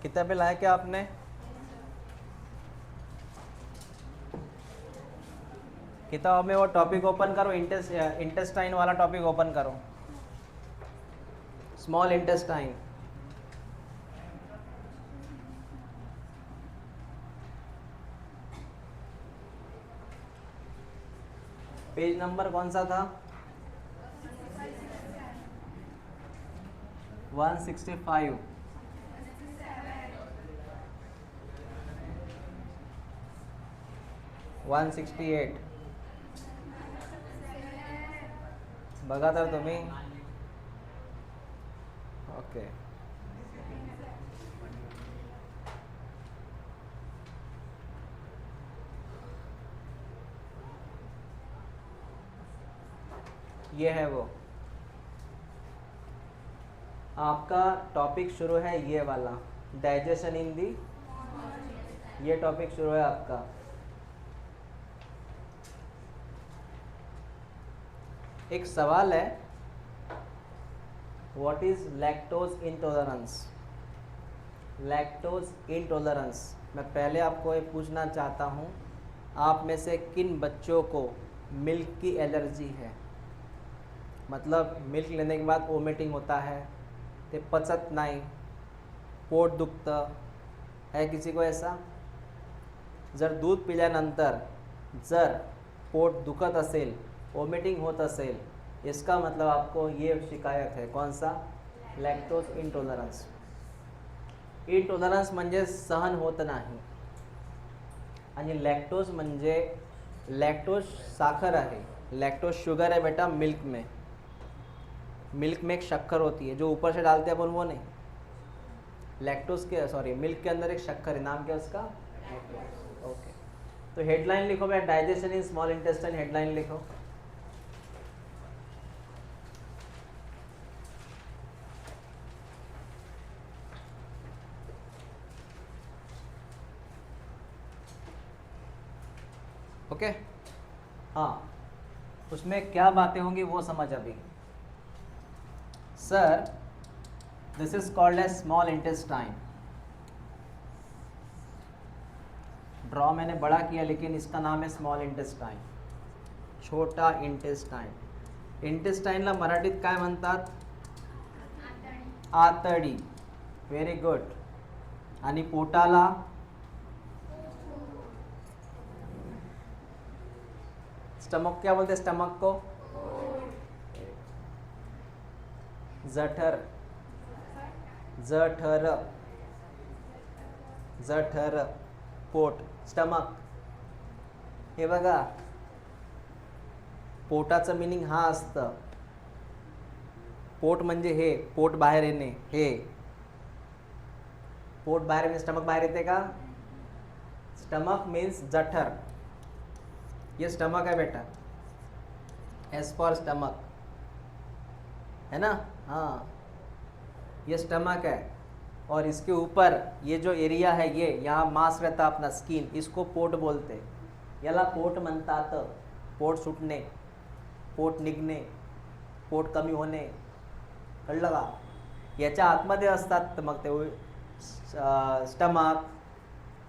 किताबें लाए क्या आपने? किताब में वो टॉपिक ओपन करो, इंटेस्टाइन वाला टॉपिक ओपन करो, स्मॉल इंटेस्टाइन। पेज नंबर कौन सा था? 165। 168 बघा तर तुम्ही। ओके, ये है वो आपका टॉपिक शुरू है, ये वाला डाइजेशन इन दी, ये टॉपिक शुरू है आपका। एक सवाल है, what is lactose intolerance? Lactose intolerance, मैं पहले आपको ये पूछना चाहता हूँ, आप में से किन बच्चों को मिल्क की एलर्जी है? मतलब मिल्क लेने के बाद वोमिटिंग होता है, ते पचत नाही, पोट दुखतं, है किसी को ऐसा? जर दूध पिल्यानंतर जर पोट दुखत असेल, वोमिटिंग होत असेल, इसका मतलब आपको ये शिकायत है, कौन सा? Lactose intolerance. इंटॉलरन्स म्हणजे सहन होत नाही, आणि लॅक्टोज म्हणजे लॅक्टोज साखर आहे, लैक्टोज शुगर है बेटा मिल्क में। मिल्क में एक शक्कर होती है जो ऊपर से डालते हैं अपन, वो नहीं, लैक्टोज के सॉरी मिल्क के अंदर एक शक्कर है, नाम क्या है उसका? ओके, तो हेडलाइन लिखो भैया, digestion in small intestine, headline लिखो। ओके हाँ, उसमें क्या बातें होंगी वो समझ अभी। Sir this is called as small intestine. Draw मैंने बड़ा किया लेकिन इसका नाम है स्मॉल इंटेस्टाइन, छोटा इंटेस्टाइन। इंटेस्टाइनला मराठीत काय म्हणतात? आतडी। Very good. आणि पोटाला? स्टमक क्या बोलते? स्टमक को जठर, जठर, जठर, पोट, स्टमक। हे बघा, पोटाचं मिनिंग हा असतं, पोट म्हणजे हे, पोट बाहेर येणे, हे पोट बाहेर येणे, स्टमक बाहेर येते का? स्टमक मीन्स जठर, ये स्टमक है बेटा, एस फॉर स्टमक, है ना? हाँ, ये स्टमक है, और इसके ऊपर ये जो एरिया है, ये यहाँ मांस रहता अपना स्किन, इसको पोट बोलते, याला पोट म्हणतात। पोट सुटणे, पोट निघणे, पोट कमी होणे, कळलं का? याच्या आतमध्ये असतात मग ते stomach,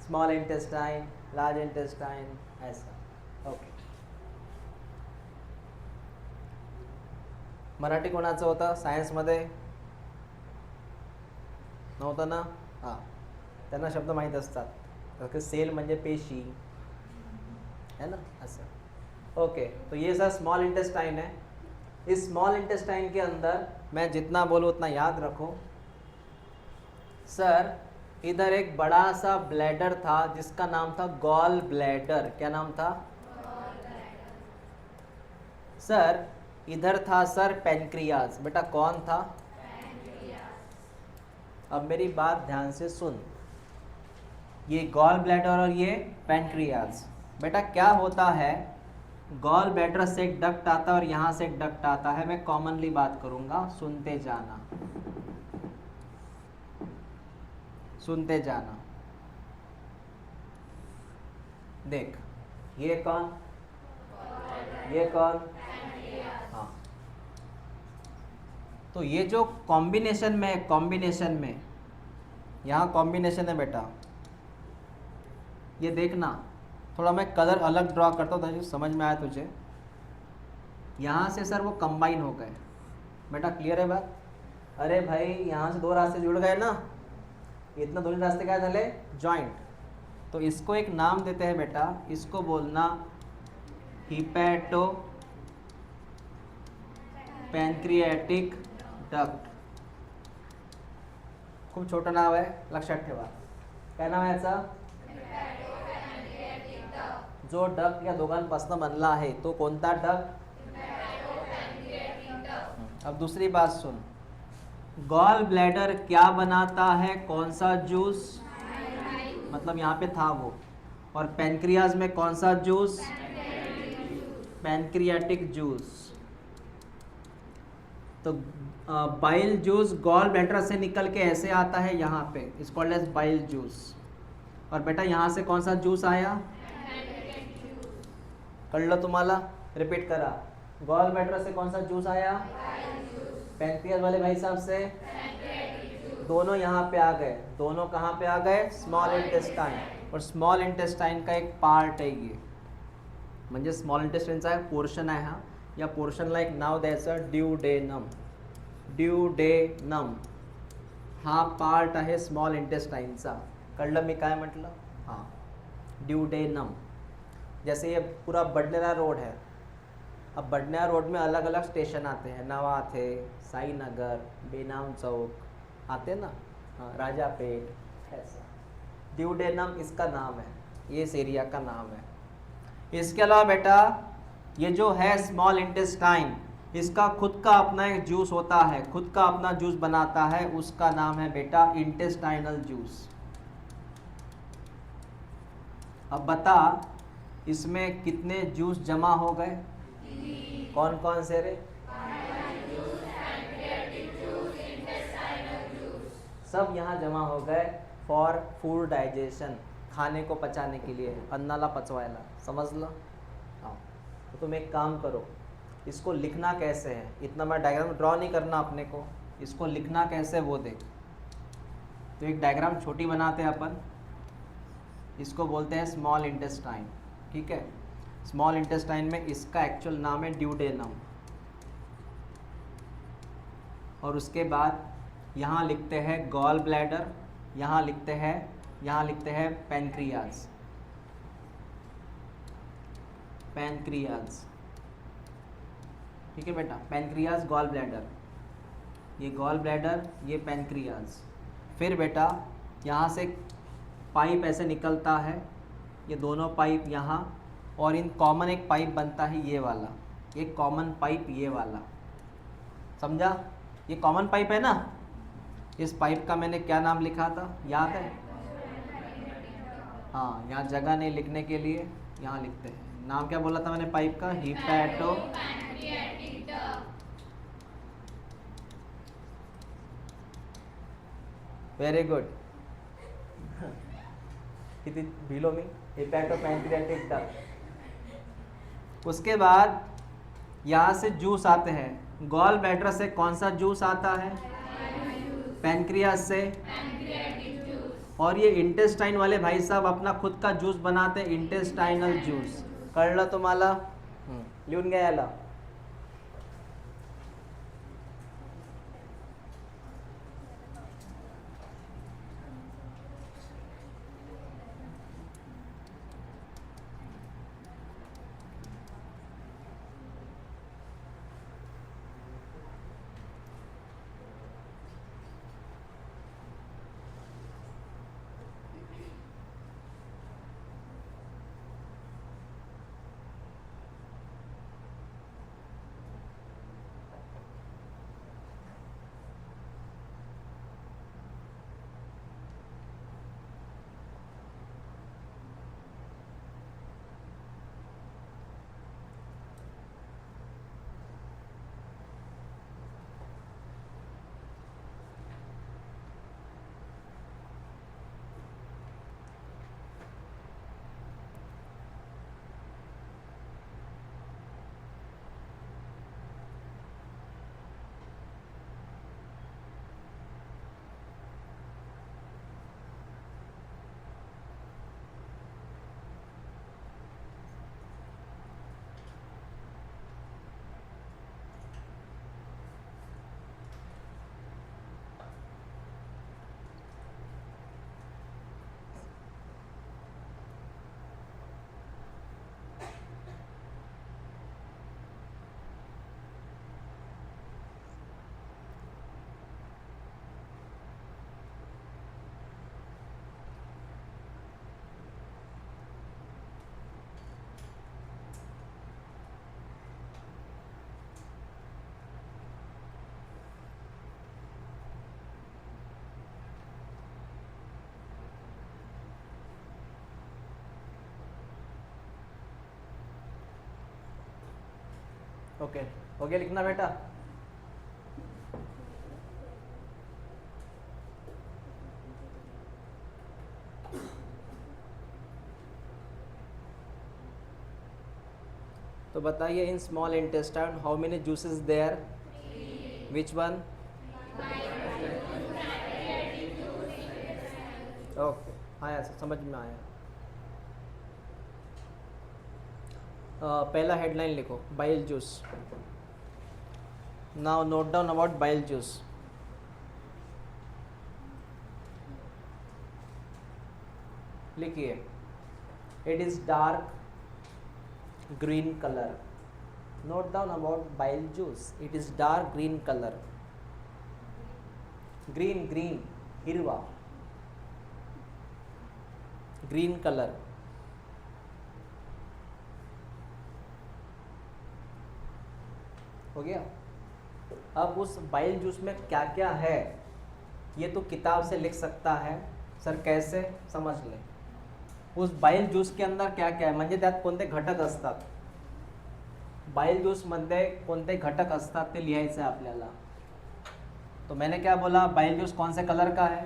small intestine, large intestine, ऐसा। ओके, मराठी कोणाचं होतं सायन्समध्ये? नव्हतं ना? हां, त्यांना शब्द माहीत असतात, क्योंकि सेल म्हणजे पेशी है ना, ऐसा। ओके, तो ये सर स्मॉल इंटेस्टाइन है। इस स्मॉल इंटेस्टाइन के अंदर मैं जितना बोलूँ उतना याद रखो। सर इधर एक बड़ा सा ब्लैडर था जिसका नाम था गॉल ब्लैडर। क्या नाम था? सर इधर था सर पैनक्रियाज। बेटा कौन था? अब मेरी बात ध्यान से सुन, ये गॉल ब्लैडर और ये पैनक्रियाज। बेटा क्या होता है, गॉल ब्लैडर से एक डक्ट आता है और यहाँ से एक डक्ट आता है। मैं कॉमनली बात करूँगा, सुनते जाना, सुनते जाना। देख, ये कौन, ये कौन? हाँ, तो ये जो कॉम्बिनेशन में यहाँ कॉम्बिनेशन है बेटा, ये देखना, थोड़ा मैं कलर अलग ड्रॉ करता हूँ ताकि समझ में आया तुझे। यहाँ से सर वो कंबाइन हो गए बेटा, क्लियर है बात? अरे भाई यहाँ से दो रास्ते जुड़ गए ना, इतना दोनों रास्ते क्या चले, जॉइंट। तो इसको एक नाम देते हैं बेटा, इसको बोलना हिपैटो पैंक्रियाटिक डक्ट। खूप छोटं नाव आहे, लक्षात ठेवा। काय नाव आहे याचं? जो डक्ट या दोघांपासून बनला आहे तो कोणता डक्ट? अब दूसरी बात सुन, गॉल ब्लैडर क्या बनाता है, कौन सा जूस, मतलब यहाँ पे था वो, और पैनक्रियाज में कौन सा जूस, पैनक्रियाटिक जूस। तो बाइल जूस गॉल ब्लैडर से निकल के ऐसे आता है यहाँ पे, it's called as bile juice. और बेटा यहाँ से कौन सा जूस आया, कळलं तुम्हाला? रिपीट करा, गॉल ब्लैडर से कौन सा जूस आया, पैनक्रियाज वाले भाई साहब से दोनों यहाँ पे आ गए। दोनों कहाँ पे आ गए, स्मॉल इंटेस्टाइन। और स्मॉल इंटेस्टाइन का एक पार्ट है ये, म्हणजे स्मॉल इंटेस्टाइनचा एक पोर्शन आहे हा, या पोर्शनला एक नाव द्यायचं ड्यूडेनम। ड्यूडेनम हा पार्ट आहे स्मॉल इंटेस्टाइनचा, कळलं मी काय म्हटलं? हां, ड्यूडेनम। जैसे ये पूरा बडनेरा रोड है, अब बडनेरा रोड में अलग अलग स्टेशन आते हैं, नवाथे, साई नगर, बेनाम चौक आते ना, हाँ, राजापेट, ऐसा। ड्यूडेनम इसका नाम है, ये इस एरिया का नाम है। इसके अलावा बेटा ये जो है स्मॉल इंटेस्टाइन, इसका खुद का अपना एक जूस होता है, खुद का अपना जूस बनाता है, उसका नाम है बेटा इंटेस्टाइनल जूस। अब बता इसमें कितने जूस जमा हो गए, कौन कौन से रे? सब यहाँ जमा हो गए फॉर फूड डाइजेशन, खाने को पचाने के लिए, अन्नाला पचवायला, समझ लो? हाँ, तो तुम एक काम करो, इसको लिखना कैसे है, इतना मैं डायग्राम ड्रॉ नहीं करना अपने को, इसको लिखना कैसे वो देख। तो एक डायग्राम छोटी बनाते हैं अपन, इसको बोलते हैं स्मॉल इंटेस्टाइन, ठीक है? स्मॉल इंटेस्टाइन में इसका एक्चुअल नाम है ड्यूडेनम। और उसके बाद यहाँ लिखते हैं गॉल ब्लैडर, यहाँ लिखते हैं पैनक्रियाज, पैनक्रियाज, ठीक है बेटा? पैनक्रियाज, गॉल ब्लैडर, ये गॉल ब्लैडर, ये पैनक्रियाज। फिर बेटा यहाँ से पाइप ऐसे निकलता है, ये दोनों पाइप यहाँ, और इन कॉमन एक पाइप बनता है ये वाला, एक कॉमन पाइप ये वाला, समझा? ये कॉमन पाइप है ना, इस पाइप का मैंने क्या नाम लिखा था, याद है? हाँ, यहाँ जगह नहीं लिखने के लिए यहाँ लिखते हैं, नाम क्या बोला था मैंने पाइप का, हिपैटो। वेरी गुड, किती भिलो मी, हिपैटो पैंक्रियाटिक डक्ट। उसके बाद यहाँ से जूस आते हैं, गॉल ब्लैडर से कौन सा जूस आता है, पैनक्रियाज से, और ये इंटेस्टाइन वाले भाई साहब अपना खुद का जूस बनाते हैं, इंटेस्टाइनल जूस। कळलं तुम्हाला? लिहून घ्या याला। ओके, हो गया लिखना बेटा? तो बताइए, in small intestine how many juices there? Which one? Okay, आया, समझ में आया। पहला हेडलाइन लिखो, bile juice. Now note down about bile juice. लिखिए, it is dark green colour. Note down about bile juice, it is dark green colour. Green, green, हिरवा, green colour. हो गया? अब उस बाइल जूस में क्या क्या है ये तो किताब से लिख सकता है। सर कैसे? समझ ले, उस बाइल ज्यूस के अंदर क्या क्या आहे म्हणजे त्यात कोणते घटक असतात, बाइल ज्यूस मध्ये कोणते घटक असतात ते लिहायचं आहे आपल्याला। तो मैंने क्या बोला, बाइल ज्यूस कौन से कलर का है?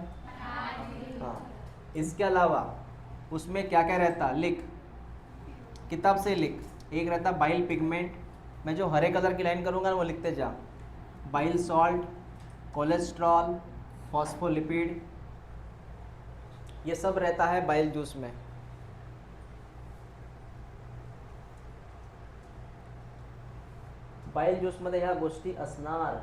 हाँ, इसके अलावा उसमें क्या क्या रहता, लिख, किताब से लिख। एक रहता बाइल पिगमेंट, मैं जो हरे कलर की लाइन करूँगा ना वो लिखते जा। बाइल सॉल्ट, कोलेस्ट्रॉल, फॉस्फोलिपिड, ये सब रहता है बाइल जूस में। बाइल ज्यूस मध्ये ह्या गोष्टी असणार।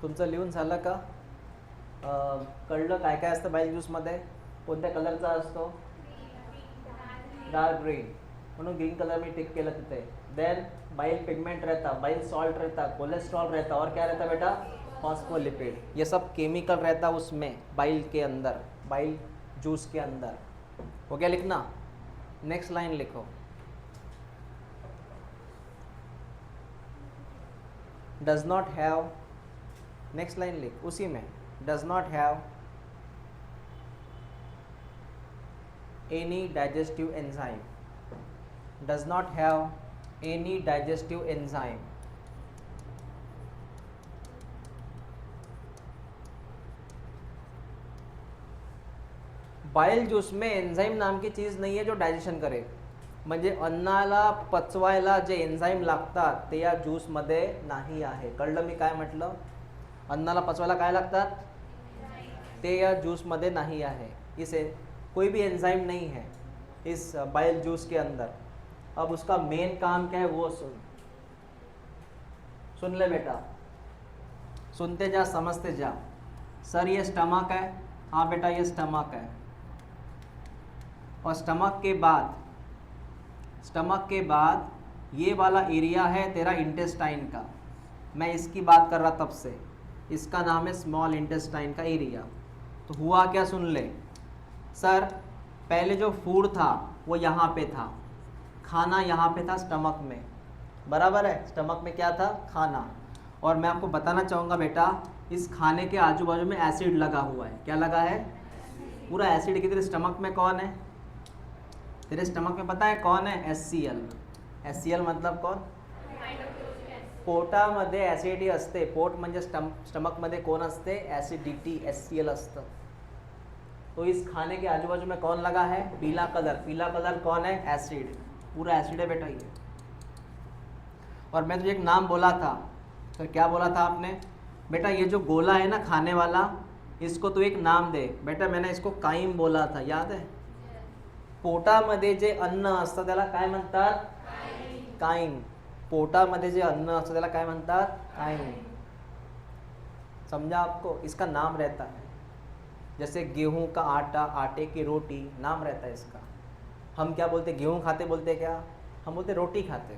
तुमचं लिहून झालं का? कळलं काय काय असतं बाइल ज्यूसमध्ये? कोणत्या कलरचा असतो? डार्क ग्रीन, म्हणून ग्रीन कलर में टिक केलं तिथे। देन बाइल पिगमेंट रहता, बाइल सॉल्ट रहता, कोलेस्ट्रॉल रहता, और क्या रहता बेटा? फॉस्फोलिपिड। ये सब केमिकल रहता उसमें, बाइल के अंदर, बाइल जूस के अंदर। हो गया लिखना? नेक्स्ट लाइन लिखो, does not have, next line लिख उसी में, does not have any digestive enzyme, does not have any digestive enzyme. Bile juice में एंजाइम नाम की चीज नाही आहे जो डायजेशन करे, म्हणजे अन्नाला पचवायला जे एन्झाईम लागतात ते या ज्यूसमध्ये नाही आहे। कळलं मी काय म्हटलं? अन्नाला पचवायला काय लागतात ते या ज्यूसमध्ये नहीं है। इसे कोई भी एंजाइम नहीं है इस बाइल जूस के अंदर। अब उसका मेन काम क्या है वो सुन ले बेटा, सुनते जा समझते जा। सर ये स्टमक है, हाँ बेटा ये स्टमक है, और स्टमक के बाद ये वाला एरिया है तेरा इंटेस्टाइन का। मैं इसकी बात कर रहा तब से, इसका नाम है स्मॉल इंटेस्टाइन का एरिया। तो हुआ क्या सुन ले, सर पहले जो फूड था वो यहाँ पे था, खाना यहाँ पे था स्टमक में, बराबर है? स्टमक में क्या था? खाना। और मैं आपको बताना चाहूँगा बेटा, इस खाने के आजू बाजू में एसिड लगा हुआ है। क्या लगा है? पूरा एसिड। की तेरे स्टमक में कौन है? तेरे स्टमक में पता है कौन है? HCl। HCl मतलब कौन? पोटामध्ये ॲसिडिटी असते। पोट म्हणजे स्टमकमध्ये कोण असते? ॲसिडिटी, HCl असतं। तो इस खाने के आजू बाजू में कौन लगा है? पीला कलर। पीला कलर कौन है? एसिड। पूरा एसिड है बेटा ये। और मैं तुझे एक नाम बोला था, तो क्या बोला था आपने? बेटा ये जो गोला है ना खाने वाला, इसको तू एक नाम दे। बेटा मैंने इसको काइम बोला था, याद है? पोटामध्ये जे अन्न असतं त्याला काय म्हणतात? काइम। पोटामध्ये जे अन्न असतं त्याला काय म्हणतात? काइम। समझा आपको? इसका नाम रहता है। जैसे गेहूं का आटा, आटे की रोटी, नाम रहता है इसका। हम क्या बोलते? गेहूं खाते बोलते क्या? हम बोलते रोटी खाते,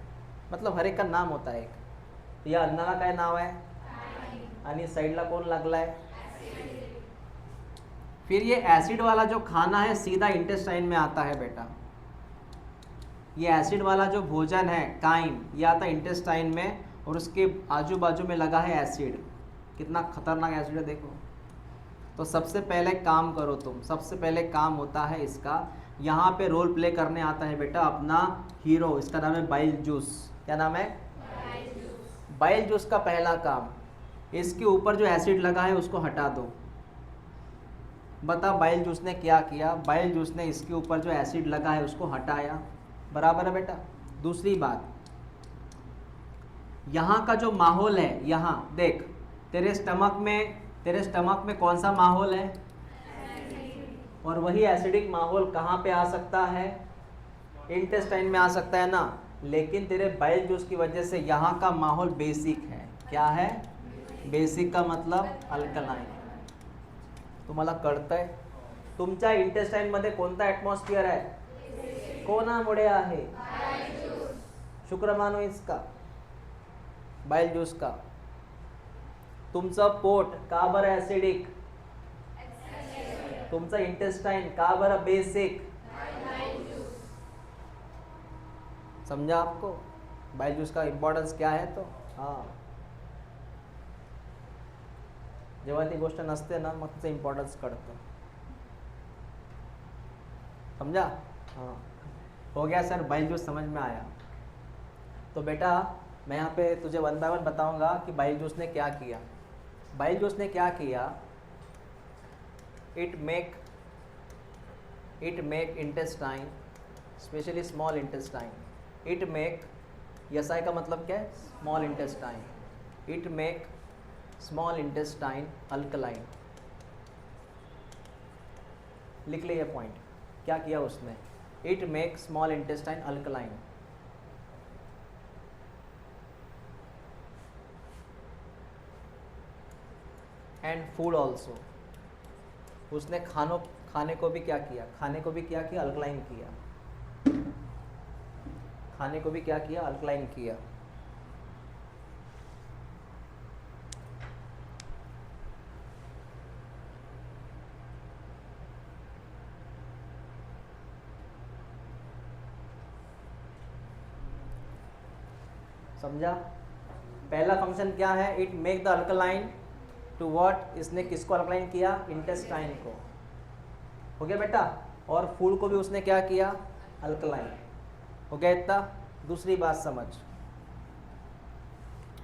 मतलब हर एक का नाम होता है एक. या अन्नाला काय नाव आहे, आणि साईडला कोण लागलाय. फिर ये एसिड वाला जो खाना है सीधा इंटेस्टाइन में आता है बेटा. ये एसिड वाला जो भोजन है काइम, ये आता है इंटेस्टाइन में, और उसके आजू बाजू में लगा है एसिड. कितना खतरनाक एसिड है देखो. तो सबसे पहले काम करो तुम, सबसे पहले काम होता है इसका. यहाँ पे रोल प्ले करने आता है बेटा अपना हीरो, इसका नाम है बाइल जूस. क्या नाम है, बाइल जूस. का पहला काम, इसके ऊपर जो एसिड लगा है उसको हटा दो. बता बाइल जूस ने क्या किया. बाइल जूस ने इसके ऊपर जो एसिड लगा है उसको हटाया. बराबर है बेटा. दूसरी बात, यहाँ का जो माहौल है, यहाँ देख तेरे स्टमक में कौन सा माहौल है, और वही एसिडिक माहौल कहाँ पे आ सकता है, इंटेस्टाइन में आ सकता है ना. लेकिन तेरे बाइल जूस की वजह से यहाँ का माहौल बेसिक है. क्या है, बेसिक का मतलब अल्कलाइन. तुम्हाला कळतंय. तुमच्या इंटेस्टाइन मध्ये कोणता ॲटमॉस्फियर आहे, कोणामुळे आहे, शुक्रमानो इसका, बाइल जूस का. तुमचं पोट का बरं ॲसिडिक, तुमचं इंटेस्टाइन का बरं बेसिक. समझा आपको बाइल जूस का इम्पॉर्टन्स क्या है. तो हाँ, जेव्हा ती गोष्ट नसते ना मग तिचं इम्पॉर्टन्स कळतं. समझा. हाँ, हो गया सर, बाइल जूस समझ में आया. तो बेटा मैं यहाँ पे तुझे वन बाय वन बताऊंगा कि बाइल जूस ने क्या किया. बाइल जूस ने क्या किया, it make intestine, specially small intestine. It make, SI का मतलब क्या है, small intestine. It make small intestine alkaline. लिख ले ये पॉइंट. क्या किया उसने, it make small intestine alkaline. And food also. उसने खाने को भी क्या किया, अल्कलाइन किया. खाने को भी क्या किया, अल्कलाइन किया. समझा. पहला फंक्शन क्या है, it make the alkaline to what. इसने किसको अल्कलाइन किया, इंटेस्टाइन को. हो गया बेटा. और फूड को भी उसने क्या किया, अल्कलाइन. हो गया इतना. दूसरी बात समझ.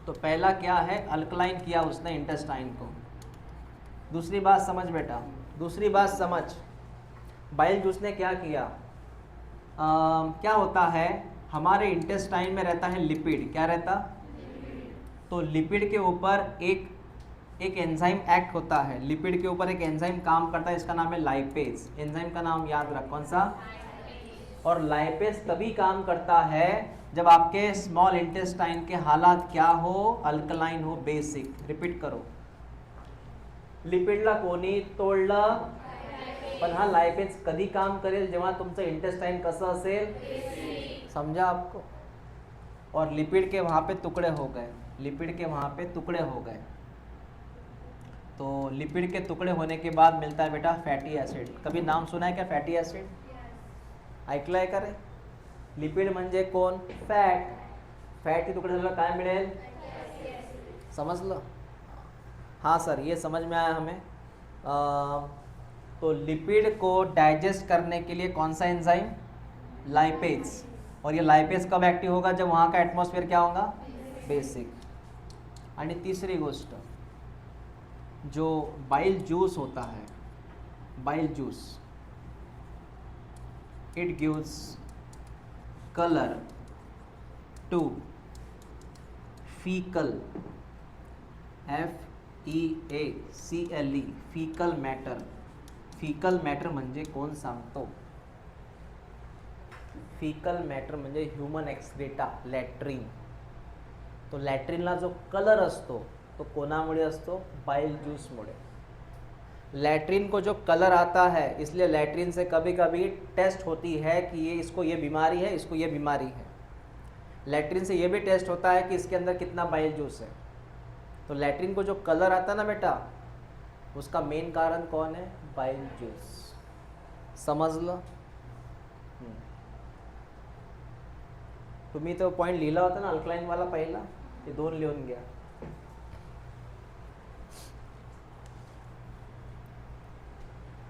तो पहला क्या है, अल्कलाइन किया उसने इंटेस्टाइन को. दूसरी बात समझ बेटा, दूसरी बात समझ. बाइल जूस ने क्या किया, क्या होता है हमारे इंटेस्टाइन में रहता है लिपिड. क्या रहता, तो लिपिड के ऊपर एक एंजाइम एक्ट होता है. लिपिड के ऊपर एक एंजाइम काम करता है, इसका नाम है लाइपेज. एंजाइम का नाम याद रख, कौन सा. और लाइपेज तभी काम करता है जब आपके स्मॉल इंटेस्टाइन के हालात क्या हो, अल्कलाइन हो, बेसिक. रिपीट करो. लिपिडला कोणी तोडलं, पण हा लाइपेज कधी काम करेल, जेव्हा तुमचं इंटेस्टाइन कसं असेल. समझा आपको. और लिपिड के वहाँ पे टुकड़े हो गए, लिपिड के वहाँ पे टुकड़े हो गए. तो लिपिड के टुकड़े होने के बाद मिलता है बेटा फैटी एसिड. कभी नाम सुना है क्या फैटी एसिड, ऐकलं आहे का रे. लिपिड म्हणजे कोण, फॅट. फॅट के टुकड़े झाल्यावर काय मिळेल, समजलं. हाँ सर, ये समझ में आया हमें. तो लिपिड को डाइजेस्ट करने के लिए कौन सा एंजाइम, लाइपेज. और ये लाइपेज कब एक्टिव होगा, जब वहाँ का एटमॉस्फेयर क्या होगा, बेसिक. आणि तीसरी गोष्ट, जो बाइल जूस होता है, bile juice, it gives colour to faecal, FEACLE, faecal matter. Faecal matter म्हणजे कोण सांगतो. फीकल मॅटर म्हणजे ह्यूमन एक्सक्रेटा, लॅट्रिन. तो लॅट्रिनला जो कलर असतो तो कोणामुळे असतो, बाइल जूसमुळे. लैट्रिन को जो कलर आता है, इसलिए लैट्रिन से कभी कभी टेस्ट होती है कि ये इसको ये बीमारी है, इसको ये बीमारी है. लैट्रिन से ये भी टेस्ट होता है कि इसके अंदर कितना बाइल जूस है। तो लैट्रिन को जो कलर आता है ना बेटा, उसका मेन कारण कौन है? Bile juice. समझ लो। तुम्ही तो पॉइंट लिहिला होता ना अल्कलाइन वाला पहिला, ते 2 लिहून घ्या.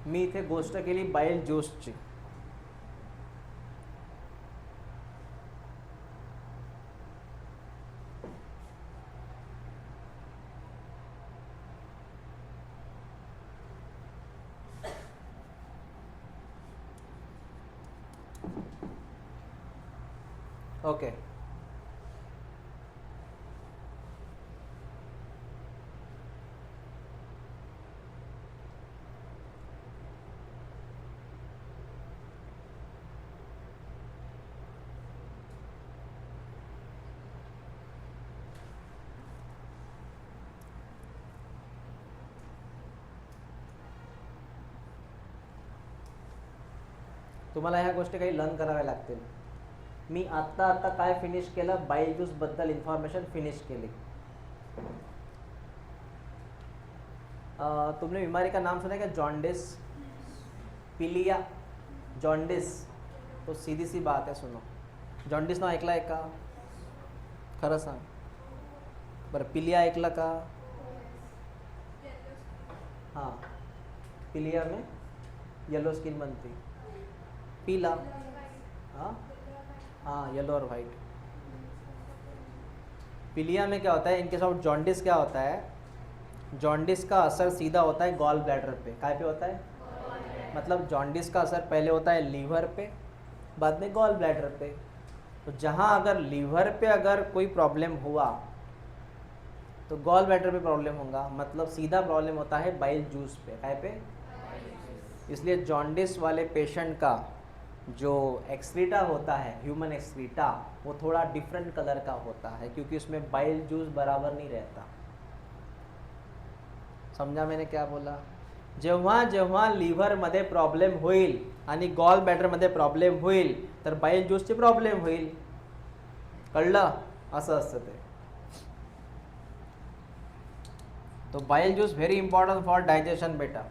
मी इथे गोष्ट केली बाइल ज्यूसची. ओके तुम्हाला ह्या गोष्टी काही लर्न कराव्या लागतील. मी आत्ता काय फिनिश केलं? बाइल ज्यूस बद्दल इन्फॉर्मेशन फिनिश केली. तुमने बीमारी का नाम सुना है क्या? जॉन्डिस, पिलिया, जॉन्डिस. तो सीधी सी बात है, सुनो. जॉन्डिस नाव ऐकलं आहे का? खरं सांग बरं. पिलिया ऐकलं का? हां, पिलिया में येलो स्किन बनती. पीला, हाँ हाँ, येलो और वाइट. पिलिया में क्या होता है? इनके साथ जॉन्डिस क्या होता है? जॉन्डिस का असर सीधा होता है गॉल ब्लैडर पे. काय पे होता है? मतलब जॉन्डिस का असर पहले होता है लीवर पे, बाद में गॉल ब्लैडर पे. तो जहाँ अगर लीवर पे अगर कोई प्रॉब्लम हुआ तो गॉल ब्लैडर पे प्रॉब्लम होगा. मतलब सीधा प्रॉब्लम होता है बाइल जूस पे. काय पे? इसलिए जॉन्डिस वाले पेशेंट का जो एक्सक्रीटा होता है, ह्यूमन एक्सक्रीटा, वो थोड़ा डिफरेंट कलर का होता है क्योंकि उसमें बाइल जूस बराबर नहीं रहता. समझा मैंने क्या बोला? जेव्हा जेव्हा लिव्हरमध्ये प्रॉब्लेम होईल आणि गॉल ब्लॅडरमध्ये प्रॉब्लेम होईल तर बाइल ज्यूसची प्रॉब्लेम होईल. कळलं? असं असतं ते. तो bile juice very important for digestion बेटा.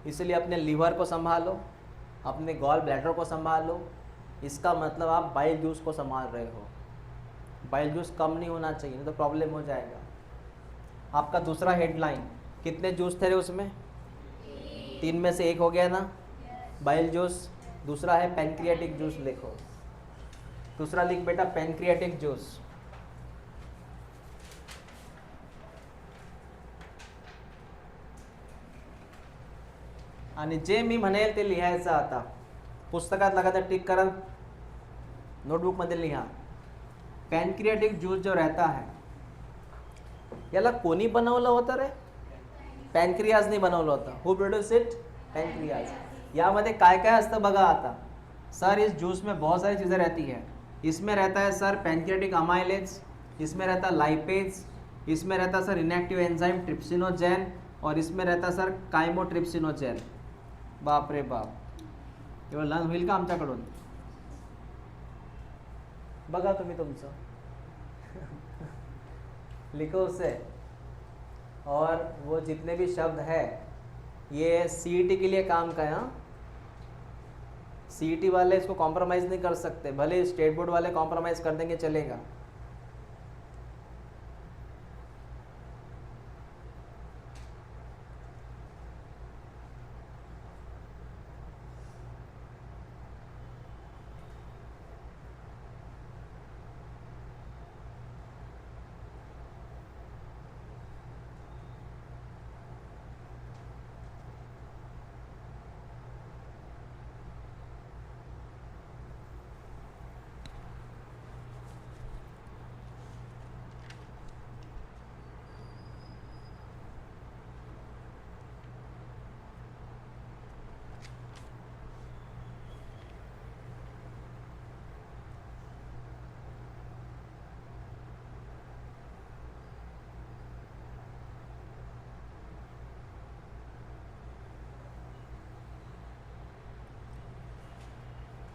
इसलिए अपने लीवर को संभालो, अपने गॉल ब्लैडर को संभालो. इसका मतलब आप बाइल जूस को संभाल रहे हो. बाइल जूस कम नहीं होना चाहिए, नहीं तो प्रॉब्लम हो जाएगा. आपका दूसरा हेडलाइन, कितने जूस थे उसमें? 3 में से 1 हो गया ना, बाइल जूस. दूसरा है पैनक्रियाटिक जूस. लिखो, दूसरा लिख बेटा, पैनक्रियाटिक जूस. आणि जे मी म्हणेल ते लिहायचं. आता पुस्तकात लगातार टिक करा, नोटबुक मध्ये लिहा. पॅनक्रियाटिक ज्यूस जो रहता है याला कोणी बनवलं होतं रे? पॅनक्रियाजने बनवलं होतं. Who produce it? पॅनक्रियाज. यामध्ये काय काय असतं बघा आता. सर इस जूस में बहुत सारी चीज़ें रहती है. इसमें रहता है सर पैनक्रियाटिक अमाइलेज, इसमें रहता है लाइपेज, इसमें रहता है सर इनएक्टिव एंजाइम ट्रिप्सिनोजेन, और इसमें रहता है सर कायमोट्रिप्सिनोजेन. बाप रे बाप, एवढं लर्न होईल का आमच्याकडून? बघा तुम्ही तुमचं. लिखो उसे. और वो जितने भी शब्द है ये सीईटी के लिए काम का है. हाँ, सीईटी वाले इसको कॉम्प्रोमाइज़ नहीं कर सकते. भले स्टेट बोर्ड वाले कॉम्प्रोमाइज़ कर देंगे, चलेगा.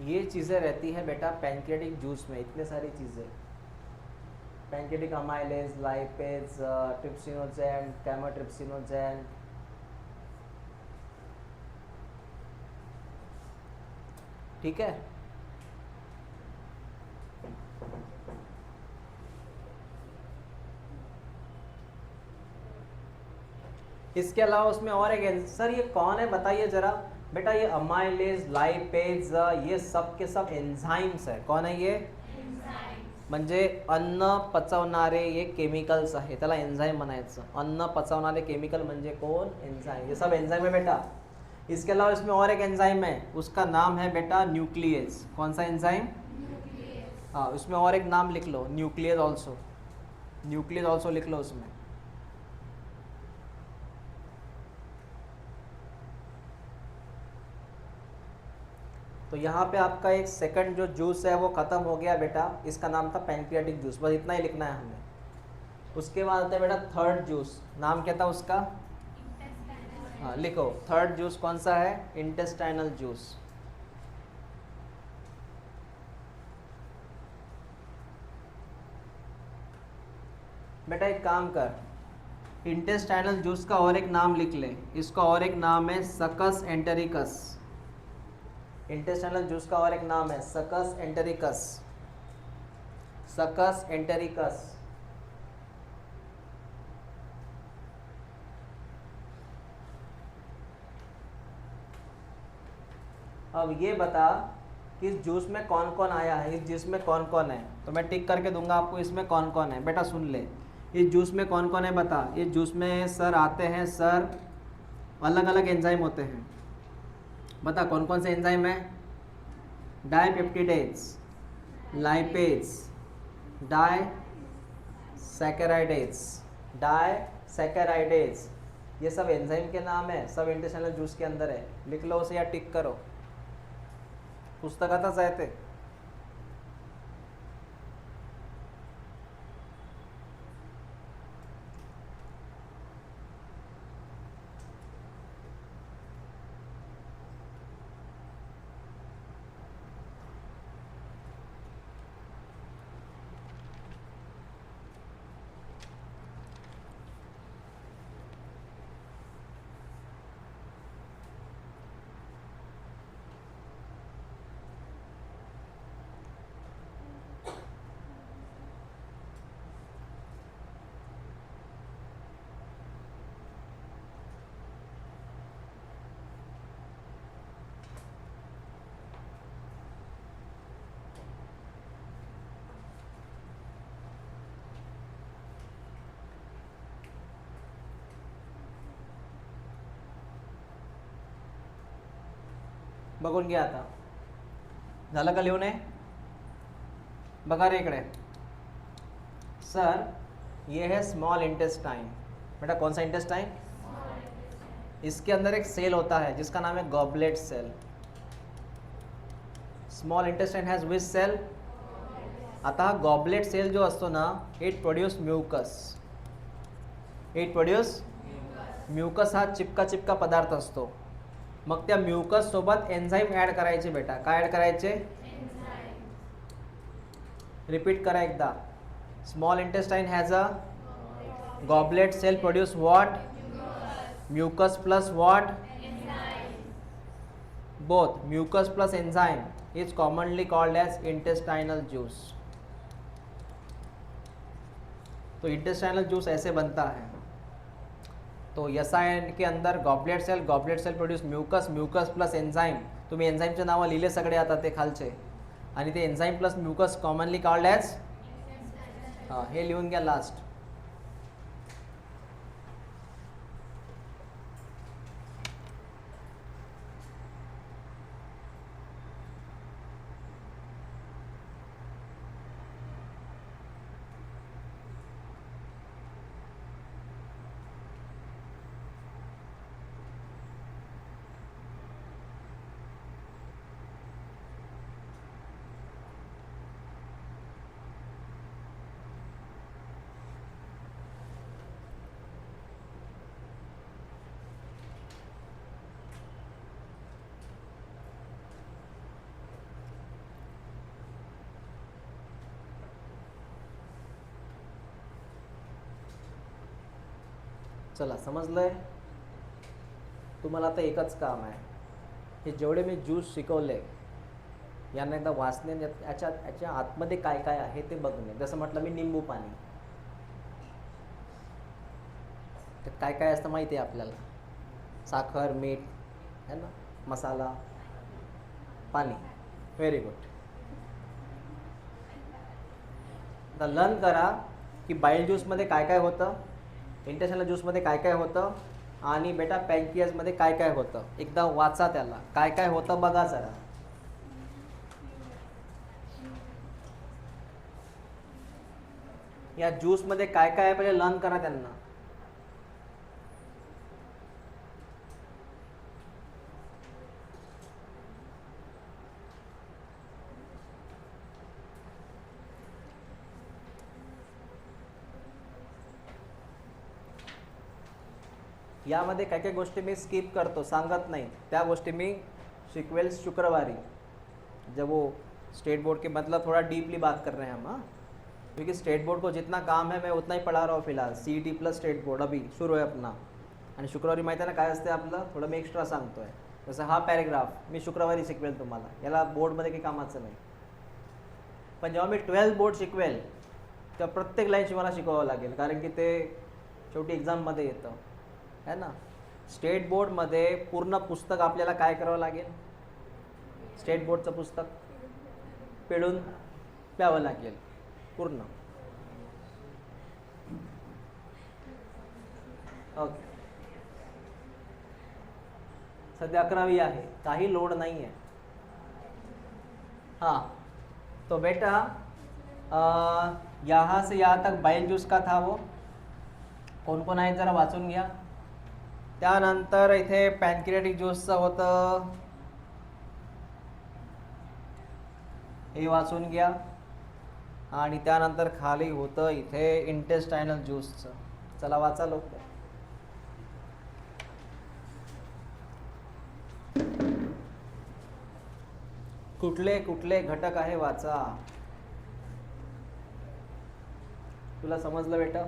ये चीज़ें रहती है बेटा पैंक्रियाटिक जूस में, इतने सारी चीज़ें, पैंक्रियाटिक अमाइलेज, लाइपेज, ट्रिप्सिनोजेन, कैमोट्रिप्सिनोजेन, ठीक है। इसके अलावा उसमें और एक, सर ये कौन है बताइए जरा बेटा, ये अमाइलेज, लाइपेज, ये सब के सब एन्झाइम्स है. कौन आहे ये? म्हणजे अन्न पचवणारे ये केमिकल्स आहे, त्याला एन्झाइम म्हणायचं. अन्न पचवणारे केमिकल म्हणजे कोण? एन्झाइम. ये सब एन्झाइम है बेटा. इसके अलावा इसमें और एक एंजाइम है, उसका नाम है बेटा न्यूक्लियस. कौन सा एंजाइम? हाँ, उसमें और एक नाम लिख लो, न्यूक्लियस ऑल्सो. न्यूक्लियस ऑल्सो लिख लो उसमें. तो यहाँ पे आपका एक सेकंड जो जूस है वो ख़त्म हो गया बेटा, इसका नाम था पैंक्रियाटिक जूस. बस इतना ही लिखना है हमें. उसके बाद आता है बेटा थर्ड जूस. नाम क्या था उसका? हाँ लिखो, थर्ड जूस कौन सा है? Intestinal juice. बेटा एक काम कर, इंटेस्टाइनल जूस का और एक नाम लिख ले. इसका और एक नाम है सकस एंटेरिकस. इंटेस्टाइनल जूस का और एक नाम है सकस एंटेरिकस. सकस एंटेरिकस. अब ये बता कि इस जूस में कौन कौन आया है, इस जूस में कौन कौन है. तो मैं टिक करके दूंगा आपको इसमें कौन कौन है. बेटा सुन ले, इस जूस में कौन कौन है बता. इस जूस में सर आते हैं, सर अलग अलग एंजाइम होते हैं. बता कौन कौन से एंजाइम है? डाइपेप्टिडेज, लाइपेज, डाइसैकेराइडेज, डाइसैकेराइडेज, ये सब एंजाइम के नाम है, सब इंटेस्टाइनल जूस के अंदर है. लिख लो उसे या टिक करो. पुस्तकातच आहे ते. बघून घ्या आता. झालं का लिहून? बघा रे इकडे. सर ये है स्मॉल इंटेस्टाइन. बेटा कौन सा इंटेस्टाइन? इसके अंदर एक सेल होता है जिसका नाम है goblet cell. Small intestine has which cell? आता हा गॉबलेट सेल जो असतो ना, it produce mucus. It produce mucus. हा चिपका चिपका पदार्थ असतो. मग त्या म्यूकस सोबत एन्झाइम ॲड करायचे बेटा. काय ॲड करायचे? रिपीट करा एकदा. Small intestine has a goblet cell produce what? Mucus plus what? Both. Mucus plus enzyme is commonly called as intestinal juice. तो इंटेस्टाइनल जूस ऐसे बनता है. तो यसायन के अंदर goblet cell produce mucus, mucus plus enzyme. तुम्ही एन्झाईमचे नावं लिहिले सगळे आता ते खालचे. आणि ते enzyme plus mucus commonly called as, हां हे लिहून घ्या लास्ट. चला समजलंय. तुम्हाला आता एकच काम आहे, हे जेवढे मी ज्यूस शिकवले यांना एकदा वाचणे, याच्या आतमध्ये काय काय आहे ते बघणे. जसं म्हटलं मी निंबू पाणी, तर काय काय असतं माहिती आहे आपल्याला. साखर, मीठ है ना, मसाला, पाणी. Very good. आता लर्न करा की बाईल ज्यूसमध्ये काय काय होतं, इंटेस्टाइनल ज्यूसमध्ये काय काय होतं, आणि बेटा पॅनक्रियाजमध्ये काय काय होतं. एकदा वाचा त्याला, काय काय होतं बघा जरा. या ज्यूसमध्ये काय काय आहे पहिले लर्न करा त्यांना. यामध्ये काय काय गोष्टी मी स्किप करतो, सांगत नहीं, त्या गोष्टी मैं शिकवेल शुक्रवारी, जब वो स्टेट बोर्ड के मतलब थोड़ा डीपली बात कर रहे हैं हम. हाँ, क्योंकि स्टेट बोर्ड को जितना काम है मैं उतना ही पढ़ा रहा हूँ फिलहाल. CET प्लस स्टेट बोर्ड अभी सुरू आहे अपना. आणि शुक्रवारी माहिती आहे ना काय असते आपलं, थोडं मी एक्स्ट्रा सांगतो आहे. जसं हा पॅरेग्राफ मी शुक्रवारी शिकवेल तुम्हाला, याला बोर्डमध्ये काही कामाचं नाही. पण जेव्हा मी 12th बोर्ड शिकवेल तेव्हा प्रत्येक लाईन मला शिकवावं लागेल, कारण की ते शेवटी एक्झाममध्ये येतं है ना. स्टेट बोर्डमध्ये पूर्ण पुस्तक आपल्याला काय करावं लागेल, स्टेट बोर्डचं पुस्तक पिळून प्यावं लागेल पूर्ण. ओके, सध्या 11वी आहे, काही लोड नाही आहे. हाँ, तो बेटा यहाँ से यहाँ तक बाईल ज्यूस का था वो कोण कोण आहे जरा वाचून घ्या. त्यानंतर इथे पॅनक्रियाटिक ज्यूसचं होतं, हे वाचून घ्या. आणि त्यानंतर खाली होतं इथे इंटेस्टाइनल ज्यूसचं. चला वाचा लवकर. कुठले कुठले घटक आहे वाचा. तुला समजलं बेटा.